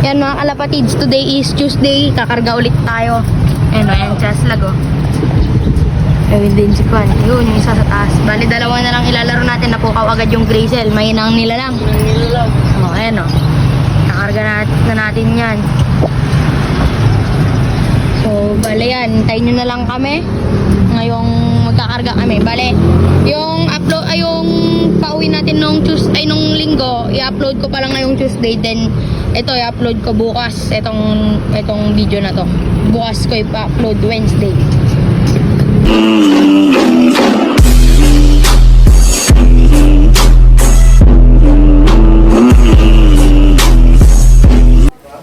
Yan mga kalapatids, today is Tuesday, kakarga ulit tayo. Ayan Chaslag oh. Gawin din si Kwan. Yun, yung isa sa taas. Bali, dalawa na lang ilalaro natin. Napukaw agad yung Grazel. Mahinang nila lang. Oh, ayan oh. Kakarga na natin yan. So, bali yan. Hintayin nyo na lang kami. Ngayong magkakarga kami. Bali, yung upload, ay yung pauwi natin nung Tuesday, ay nung linggo, i-upload ko pa lang ngayong Tuesday. Then, ito i-upload ko bukas. Itong video na to. Bukas ko i-upload Wednesday.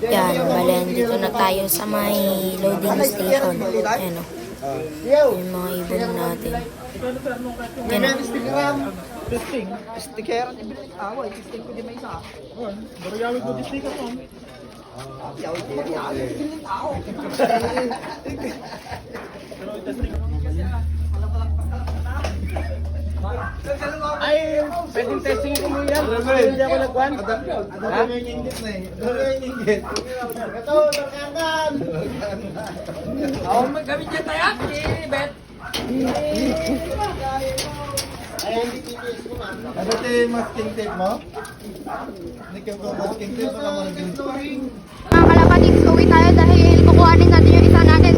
Yan, bali, dito na tayo sa may loading station. Ayan o. Yung mga ibon natin. Yan o. Sticker ni bilik away, sticker ko di may isa. Baryawi ko di sticker ko. Ay, pwedeng testing ko mo yan. Hindi ako nagwan. Ada yung inggit na eh. Ada yung inggit. Ito, terkangan. Oh, gamit niya tayo. Bet. Ano ito yung masking tape mo? Hindi ka ko masking tape mo naman din. Mga kalapatids, uwi tayo dahil kukuhanin natin yung isa natin.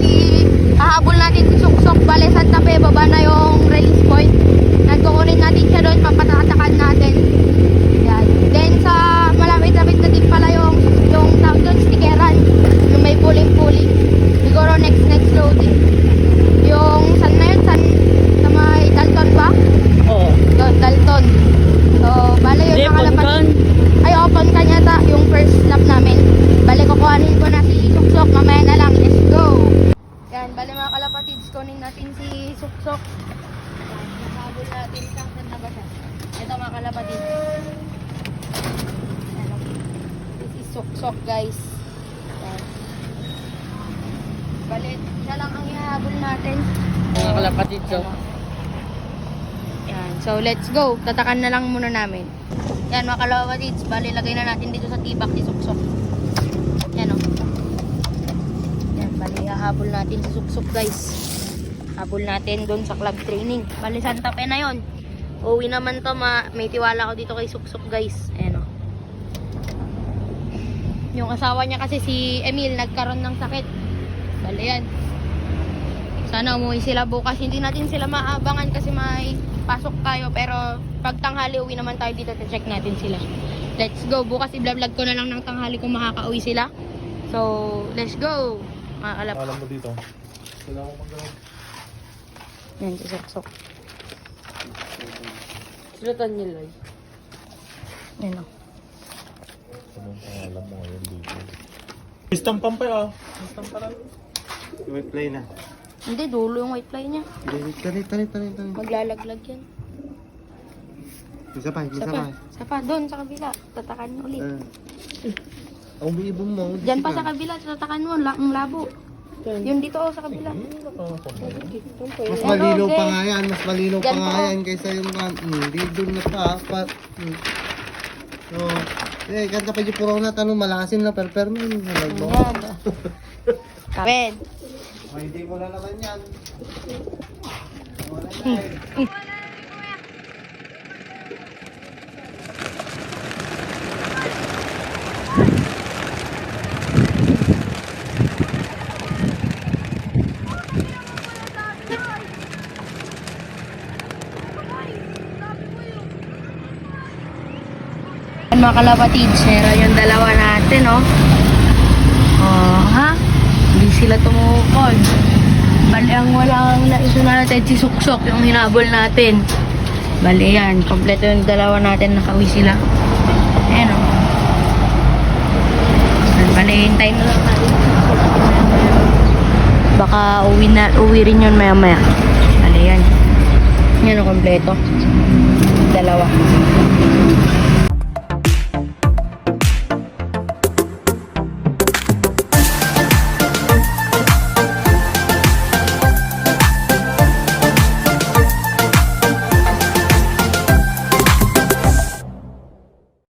Hahabol natin si Suksok. Bale, Santa Fe, baba na yung release point. Nagkukunin natin siya doon, papatatakan natin. Yan. Then sa malapit-lapit na din pala yung tawag doon, stikeran. Yung may puling-puling. Siguro next loading. Yung saan na yun? Sa may Dalton ba? Oo. Doon, Dalton. So, bale yun mga kalapatids. Ay, open ka yata yung first lap namin. Bale, kukuhanin ko na si Suksok. Mamaya na lang. Let's go! Yan, bale mga kalapatids, kunin natin si Suksok. Nakabot natin saan na ba siya? Ito mga kalapatids. Ano? This is Suksok guys. Yan. Bale, siya lang ang ihahabol natin. Mga kalapatid so. Yan, so let's go. Tatakan na lang muna namin. Yan mga kalapatids, bale lagay na natin dito sa tibak si Suksok. Yan o. Yan, bale hahabol natin si Suksok guys. Habol natin doon sa club training. Bale Santa Fe na yon. Uwi naman to, may tiwala ko dito kay Suksok guys. Ayan o. Yung asawa niya kasi si Emil nagkaroon ng sakit. Bale yan. Sana umuwi sila bukas. Hindi natin sila maabangan kasi may pasok tayo. Pero pag tanghali uwi naman tayo dito, check natin sila. Let's go. Bukas i-vlog ko na lang ng tanghali kung makaka-uwi sila. So, let's go. Alam Alam mo dito. Sila akong mag-awag. yan, si Suksok. Sulatan niya lang. Yan o. Anong pangalan mo ngayon dito? Isang pampay ah. Isang parang. Wait play na. Hindi, dulo yung white fly niya. Tani. Maglalaglag yan. Isa pa. Isa pa, doon sa kabila. Tatakan mo ulit. Ang biibong mo. Diyan pa sa kabila, tatakan mo. Ang labo. Yun dito sa kabila. Mas malinaw pa nga yan. Mas malinaw pa nga yan kaysa yung hindi doon na pa. So, kan kapag yung puro na tanong malasin na perpermin. Yan. Kapit. Hindi mo na naman yan. Mga kalapatids, meron yung dalawa natin, oh. Oh, ha? Hindi sila tumukol. Bali, ang walang naiso natin si Suksok, yung hinabol natin. Bali, yan. Kompleto yung dalawa natin, nakauwi sila. Ayan, oh. Bali, hintayin na lang natin. Baka uwi rin yun maya-maya. Bali, yan. Yan, oh, kompleto. Dalawa.